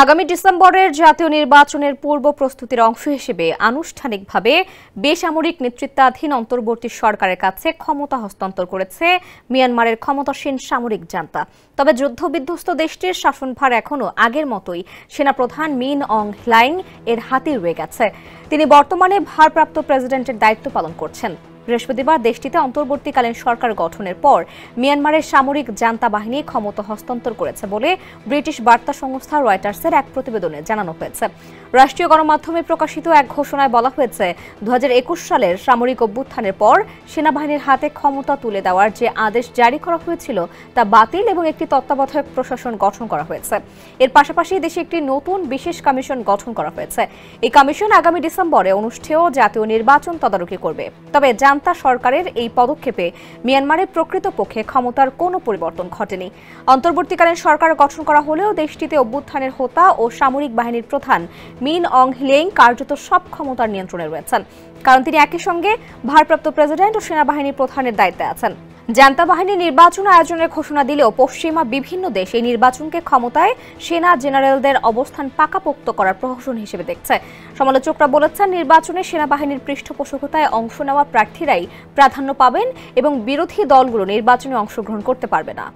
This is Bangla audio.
আগামী ডিসেম্বরের জাতীয় নির্বাচনের পূর্ব প্রস্তুতির অংশ হিসেবে আনুষ্ঠানিকভাবে বেসামরিক নেতৃত্বাধীন অন্তর্বর্তী সরকারের কাছে ক্ষমতা হস্তান্তর করেছে মিয়ানমারের ক্ষমতাসীন সামরিক জান্তা। তবে যুদ্ধবিধ্বস্ত দেশটির শাসনভার এখনও আগের মতোই সেনাপ্রধান মিন অং হ্লাইং এর হাতেই রয়ে গেছে। তিনি বর্তমানে ভারপ্রাপ্ত প্রেসিডেন্টের দায়িত্ব পালন করছেন। বৃহস্পতিবার দেশটিতে অন্তর্বর্তীকালীন সরকার গঠনের পর মিয়ানমারের সামরিক জান্তা বাহিনী ক্ষমতা হস্তান্তর করেছে বলে ব্রিটিশ বার্তা সংস্থা রয়টার্সের এক প্রতিবেদনে জানানো হয়েছে। রাষ্ট্রীয় গণমাধ্যমে প্রকাশিত এক ঘোষণায় বলা হয়েছে, 2021 সালের সামরিক অভ্যুত্থানের পর সেনাবাহিনীর হাতে ক্ষমতা তুলে দেওয়ার যে আদেশ জারি করা হয়েছিল তা বাতিল এবং একটি তত্ত্বাবধায়ক প্রশাসন গঠন করা হয়েছে। এর পাশাপাশি দেশে একটি নতুন বিশেষ কমিশন গঠন করা হয়েছে। এই কমিশন আগামী ডিসেম্বরে অনুষ্ঠেয় জাতীয় নির্বাচন তদারকি করবে। তবে জান্তা সরকারের এই পদক্ষেপে মিয়ানমারের প্রকৃতপক্ষে ক্ষমতার কোনো পরিবর্তন ঘটেনি। অন্তর্বর্তীকালীন সরকার গঠন করা হলেও দেশটিতে অভ্যুত্থানের হোতা ও সামরিক বাহিনীর প্রধান মিন অং হ্লেইং কার্যত সব ক্ষমতার নিয়ন্ত্রণে রয়েছেন, কারণ তিনি একই সঙ্গে ভারপ্রাপ্ত প্রেসিডেন্ট ও সেনাবাহিনী প্রধানের দায়িত্বে আছেন। জান্তা বাহিনী নির্বাচন আয়োজনের ঘোষণা দিলেও পশ্চিমা বিভিন্ন দেশ এই নির্বাচনকে ক্ষমতায় সেনা জেনারেলদের অবস্থান পাকাপোক্ত করার প্রহসন হিসেবে দেখছে। সমালোচকরা বলেছেন, নির্বাচনে সেনাবাহিনীর পৃষ্ঠপোষকতায় অংশ নেওয়া প্রার্থীরাই প্রাধান্য পাবেন এবং বিরোধী দলগুলো নির্বাচনে অংশগ্রহণ করতে পারবে না।